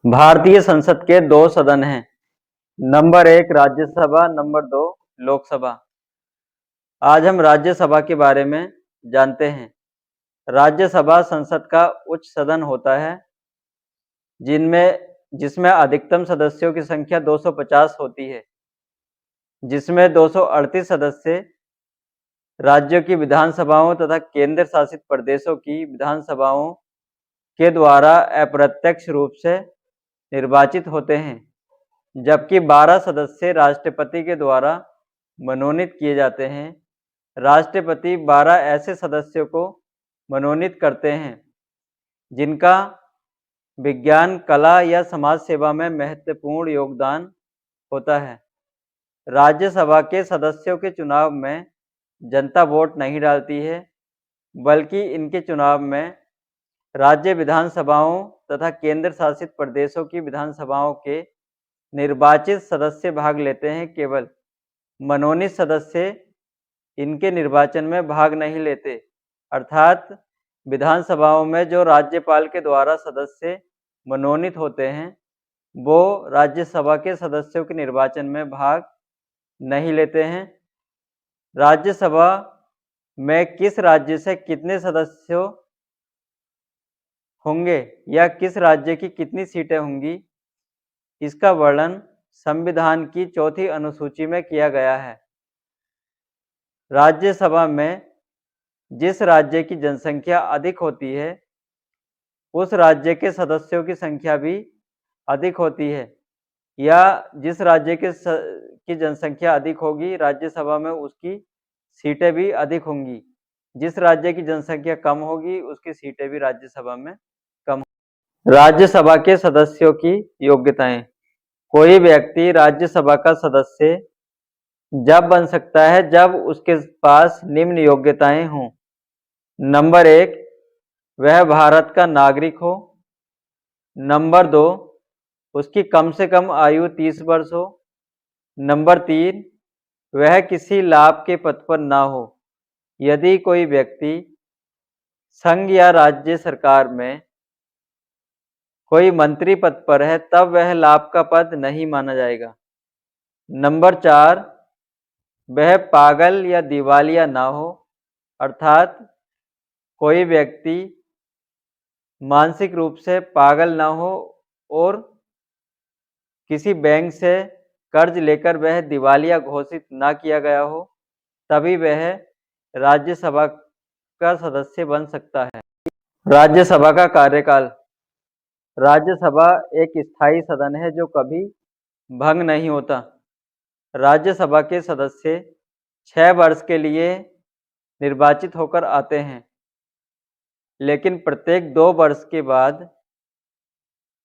भारतीय संसद के दो सदन हैं। Number 1 Rajya Sabha, number 2 Lok Sabha. आज हम राज्यसभा के बारे में जानते हैं। राज्यसभा संसद का उच्च सदन होता है जिसमें अधिकतम सदस्यों की संख्या 250 होती है, जिसमें 238 सदस्य राज्यों की विधानसभाओं तथा केंद्र शासित प्रदेशों की विधानसभाओं के द्वारा अप्रत्यक्ष रूप से निर्वाचित होते हैं, जबकि 12 सदस्य राष्ट्रपति के द्वारा मनोनीत किए जाते हैं। राष्ट्रपति 12 ऐसे सदस्यों को मनोनीत करते हैं जिनका विज्ञान, कला या समाज सेवा में महत्वपूर्ण योगदान होता है। राज्यसभा के सदस्यों के चुनाव में जनता वोट नहीं डालती है, बल्कि इनके चुनाव में राज्य विधानसभाओं तथा केंद्र शासित प्रदेशों की विधानसभाओं के निर्वाचित सदस्य भाग लेते हैं। केवल मनोनीत सदस्य इनके निर्वाचन में भाग नहीं लेते, अर्थात विधानसभाओं में जो राज्यपाल के द्वारा सदस्य मनोनीत होते हैं वो राज्यसभा के सदस्यों के निर्वाचन में भाग नहीं लेते हैं। राज्यसभा में किस राज्य से कितने सदस्य होंगे या किस राज्य की कितनी सीटें होंगी, इसका वर्णन संविधान की 4वीं अनुसूची में किया गया है। राज्यसभा में जिस राज्य की जनसंख्या अधिक होती है उस राज्य के सदस्यों की संख्या भी अधिक होती है, या जिस राज्य की जनसंख्या अधिक होगी राज्यसभा में उसकी सीटें भी अधिक होंगी। जिस राज्य की जनसंख्या कम होगी उसकी सीटें भी राज्यसभा में कम। राज्यसभा के सदस्यों की योग्यताएं। कोई व्यक्ति राज्यसभा का सदस्य जब बन सकता है जब उसके पास निम्न योग्यताएं हों। नंबर 1, वह भारत का नागरिक हो। नंबर 2, उसकी कम से कम आयु 30 वर्ष हो। नंबर 3, वह किसी लाभ के पद पर ना हो। यदि कोई व्यक्ति संघ या राज्य सरकार में कोई मंत्री पद पर है तब वह लाभ का पद नहीं माना जाएगा। नंबर 4, वह पागल या दिवालिया ना हो, अर्थात कोई व्यक्ति मानसिक रूप से पागल ना हो और किसी बैंक से कर्ज लेकर वह दिवालिया घोषित ना किया गया हो, तभी वह राज्यसभा का सदस्य बन सकता है। राज्यसभा का कार्यकाल। राज्यसभा एक स्थायी सदन है जो कभी भंग नहीं होता। राज्यसभा के सदस्य 6 वर्ष के लिए निर्वाचित होकर आते हैं, लेकिन प्रत्येक 2 वर्ष के बाद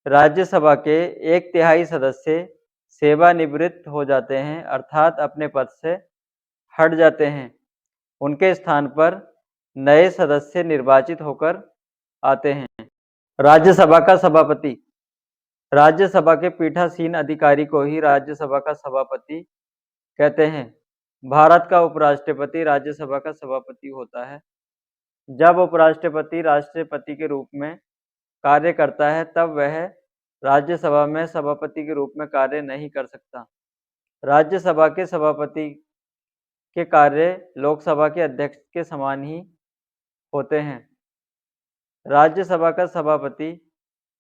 राज्यसभा के 1/3 सदस्य सेवानिवृत्त हो जाते हैं, अर्थात अपने पद से हट जाते हैं। उनके स्थान पर नए सदस्य निर्वाचित होकर आते हैं। राज्यसभा का सभापति। राज्यसभा के पीठासीन अधिकारी को ही राज्यसभा का सभापति कहते हैं। भारत का उपराष्ट्रपति राज्यसभा का सभापति होता है। जब उपराष्ट्रपति राष्ट्रपति के रूप में कार्य करता है तब वह राज्यसभा में सभापति के रूप में कार्य नहीं कर सकता। राज्यसभा के सभापति के कार्य लोकसभा के अध्यक्ष के समान ही होते हैं। राज्यसभा का सभापति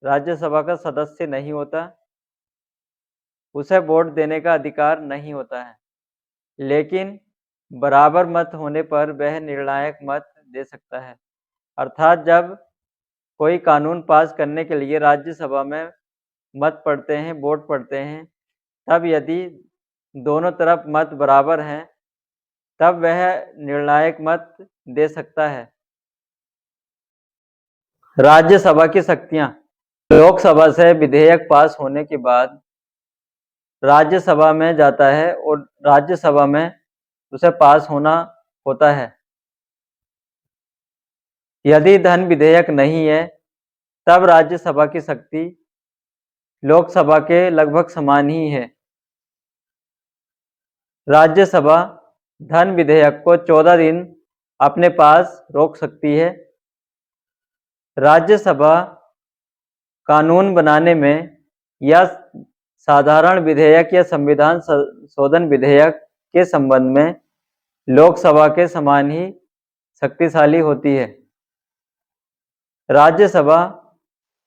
राज्यसभा का सदस्य नहीं होता, उसे वोट देने का अधिकार नहीं होता है, लेकिन बराबर मत होने पर वह निर्णायक मत दे सकता है। अर्थात जब कोई कानून पास करने के लिए राज्यसभा में मत पड़ते हैं, वोट पड़ते हैं, तब यदि दोनों तरफ मत बराबर हैं तब वह निर्णायक मत दे सकता है। राज्यसभा की शक्तियां। लोकसभा से विधेयक पास होने के बाद राज्यसभा में जाता है और राज्यसभा में उसे पास होना होता है। यदि धन विधेयक नहीं है तब राज्यसभा की शक्ति लोकसभा के लगभग समान ही है। राज्यसभा धन विधेयक को 14 दिन अपने पास रोक सकती है। राज्यसभा कानून बनाने में या साधारण विधेयक या संविधान संशोधन विधेयक के संबंध में लोकसभा के समान ही शक्तिशाली होती है। राज्यसभा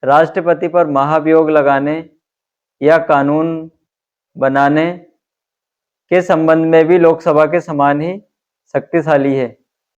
राष्ट्रपति पर महाभियोग लगाने या कानून बनाने के संबंध में भी लोकसभा के समान ही शक्तिशाली है।